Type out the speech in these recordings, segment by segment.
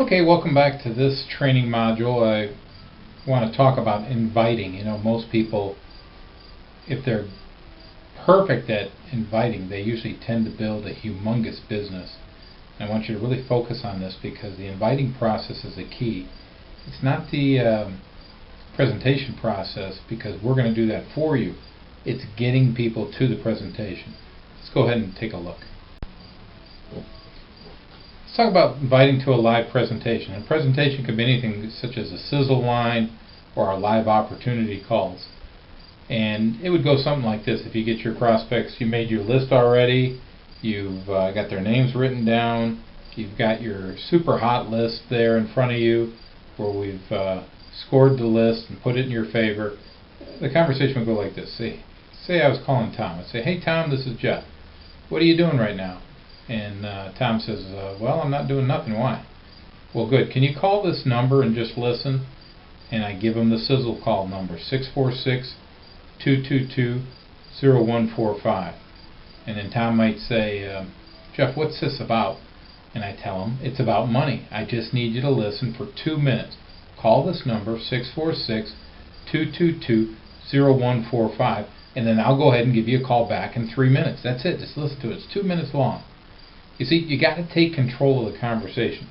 Okay, welcome back to this training module. I want to talk about inviting. Most people, if they're perfect at inviting, they usually tend to build a humongous business. And I want you to really focus on this because the inviting process is the key. It's not the presentation process, because we're going to do that for you. It's getting people to the presentation. Let's go ahead and take a look. Let's talk about inviting to a live presentation. A presentation could be anything such as a sizzle line or our live opportunity calls. And it would go something like this. If you get your prospects, you made your list already, you've got their names written down, you've got your super hot list there in front of you where we've scored the list and put it in your favor. The conversation would go like this. Say I was calling Tom. I'd say, "Hey Tom, this is Jeff. What are you doing right now?" And Tom says, "Well, I'm not doing nothing. Why?" "Well, good. Can you call this number and just listen?" And I give him the sizzle call number, 646-222-0145. And then Tom might say, "Jeff, what's this about?" And I tell him, "It's about money. I just need you to listen for 2 minutes. Call this number, 646-222-0145, and then I'll go ahead and give you a call back in 3 minutes. That's it. Just listen to it. It's 2 minutes long." You see, you got to take control of the conversation.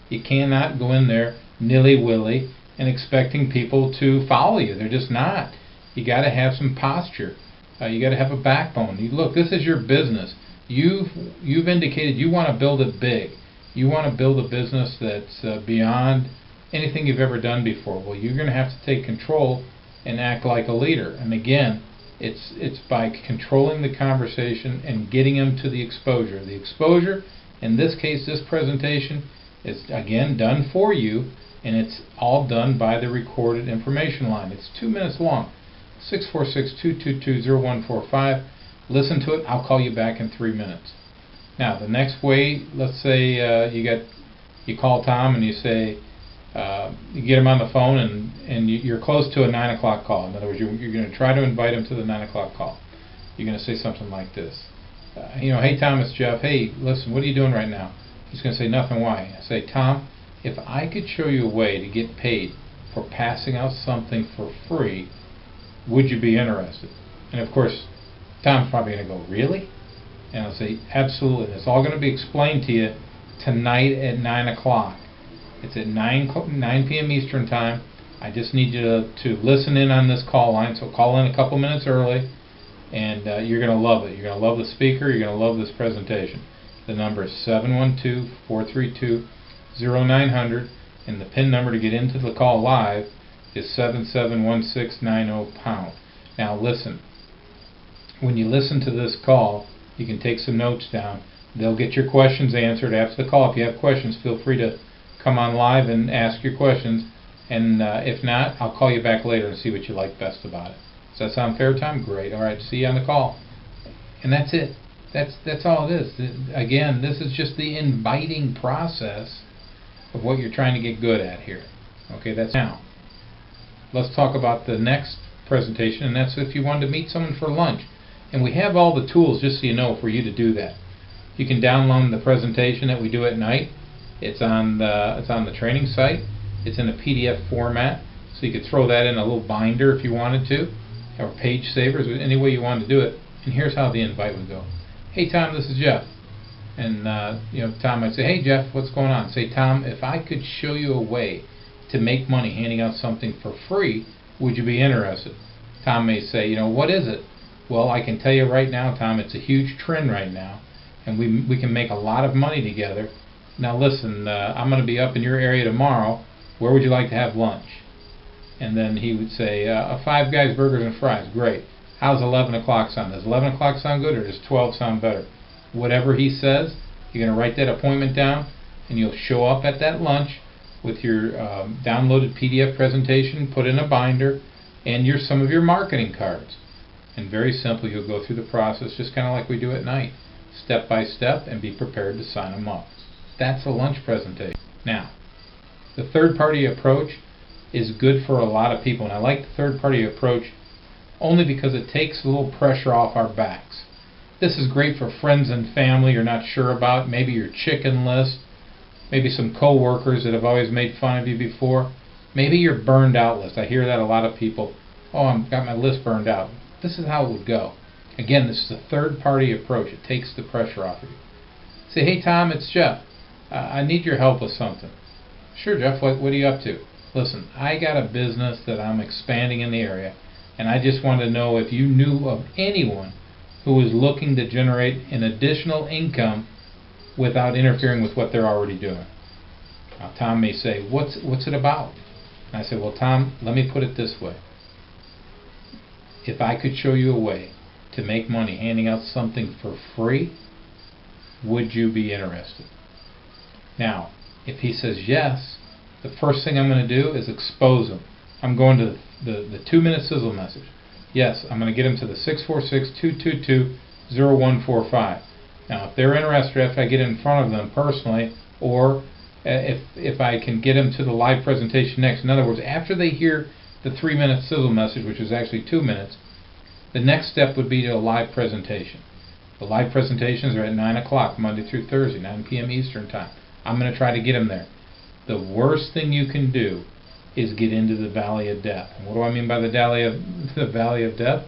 You cannot go in there nilly-willy and expecting people to follow you. They're just not. You got to have some posture. You got to have a backbone. Look, this is your business. You've indicated you want to build it big. You want to build a business that's beyond anything you've ever done before. Well, you're going to have to take control and act like a leader. And again, it's by controlling the conversation and getting them to the exposure. The exposure, in this case, this presentation, is again done for you, and it's all done by the recorded information line. It's 2 minutes long. 646-222-0145. Listen to it. I'll call you back in 3 minutes. Now, the next way, let's say you call Tom and you say, you get him on the phone and you're close to a 9 o'clock call. In other words, you're going to try to invite him to the 9 o'clock call. You're going to say something like this. "Hey Tom, it's Jeff. Hey, listen, what are you doing right now?" He's going to say, "Nothing. Why?" I say, "Tom, if I could show you a way to get paid for passing out something for free, would you be interested?" And of course, Tom's probably going to go, "Really?" And I'll say, "Absolutely. It's all going to be explained to you tonight at 9 o'clock. It's at 9 p.m. Eastern Time. I just need you to listen in on this call line, so call in a couple minutes early, and you're going to love it. You're going to love the speaker. You're going to love this presentation." The number is 712-432-0900, and the PIN number to get into the call live is 771690#. Now listen, when you listen to this call, you can take some notes down. They'll get your questions answered after the call. If you have questions, feel free to come on live and ask your questions, and if not, I'll call you back later and see what you like best about it. Does that sound fair, Tom? Great. All right, see you on the call. And that's it. That's all it is. Again, this is just the inviting process of what you're trying to get good at here. Okay, that's now. Let's talk about the next presentation, and that's if you wanted to meet someone for lunch. And we have all the tools, just so you know, for you to do that. You can download the presentation that we do at night. It's on the training site. It's in a PDF format, so you could throw that in a little binder if you wanted to, or page savers, any way you wanted to do it. And here's how the invite would go. "Hey Tom, this is Jeff." And Tom might say, "Hey Jeff, what's going on?" Say, "Tom, if I could show you a way to make money handing out something for free, would you be interested?" Tom may say, "What is it?" "Well, I can tell you right now, Tom, it's a huge trend right now, and we can make a lot of money together. Now listen, I'm going to be up in your area tomorrow. Where would you like to have lunch?" And then he would say, "Five Guys Burgers and Fries." "Great. How's 11 o'clock sound? Does 11 o'clock sound good, or does 12 sound better?" Whatever he says, you're going to write that appointment down, and you'll show up at that lunch with your downloaded PDF presentation, put in a binder, and some of your marketing cards. And very simple, you'll go through the process just kind of like we do at night, step by step, and be prepared to sign them up. That's a lunch presentation. Now, the third-party approach is good for a lot of people, and I like the third-party approach only because it takes a little pressure off our backs. This is great for friends and family you're not sure about, maybe your chicken list, maybe some co-workers that have always made fun of you before. Maybe your burned out list. I hear that a lot of people, oh, I've got my list burned out. This is how it would go. Again, this is a third-party approach. It takes the pressure off of you. Say, hey Tom, it's Jeff. I need your help with something. Sure, Jeff, what are you up to? Listen, I got a business that I'm expanding in the area, and I just wanted to know if you knew of anyone who was looking to generate an additional income without interfering with what they're already doing. Now, Tom may say, what's it about? And I say, well, Tom, let me put it this way. If I could show you a way to make money handing out something for free, would you be interested? Now, if he says yes, the first thing I'm going to do is expose him. I'm going to the 2-minute sizzle message. Yes, I'm going to get him to the 646-222-0145. Now, if they're interested after I get in front of them personally, or if I can get them to the live presentation next. In other words, after they hear the 3-minute sizzle message, which is actually 2 minutes, the next step would be to a live presentation. The live presentations are at 9 o'clock, Monday through Thursday, 9 p.m. Eastern Time. I'm going to try to get them there. The worst thing you can do is get into the valley of death. And what do I mean by the valley of death?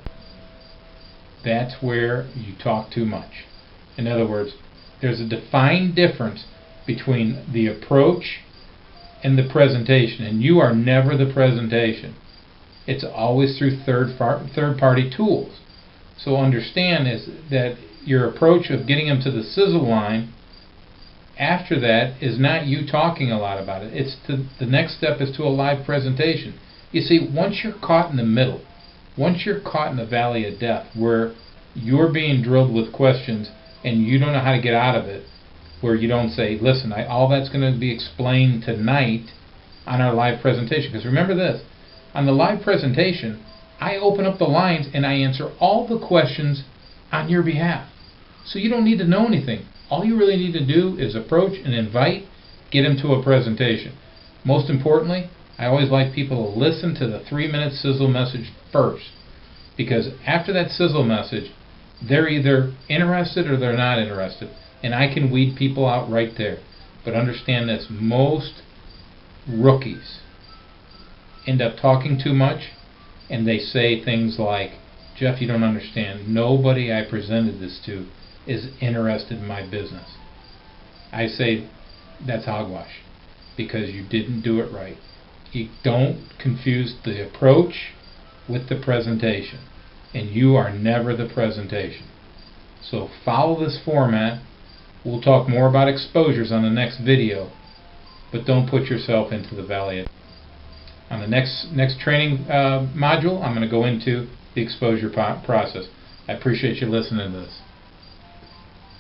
That's where you talk too much. In other words, there's a defined difference between the approach and the presentation, and you are never the presentation. It's always through third-party tools. So understand is that your approach of getting them to the sizzle line after that is not you talking a lot about it. It's the next step is to a live presentation. You see, once you're caught in the middle, once you're caught in the valley of death where you're being drilled with questions and you don't know how to get out of it, where you don't say, listen, all that's going to be explained tonight on our live presentation. Because remember this, on the live presentation, I open up the lines and I answer all the questions on your behalf. So you don't need to know anything. All you really need to do is approach and invite, get them to a presentation. Most importantly, I always like people to listen to the 3-minute sizzle message first. Because after that sizzle message, they're either interested or they're not interested. And I can weed people out right there. But understand this, most rookies end up talking too much, and they say things like, Jeff, you don't understand. Nobody I presented this to is interested in my business. I say that's hogwash because you didn't do it right. You don't confuse the approach with the presentation, and you are never the presentation. So follow this format. We'll talk more about exposures on the next video, but don't put yourself into the valley. On the next training module, I'm going to go into the exposure process. I appreciate you listening to this.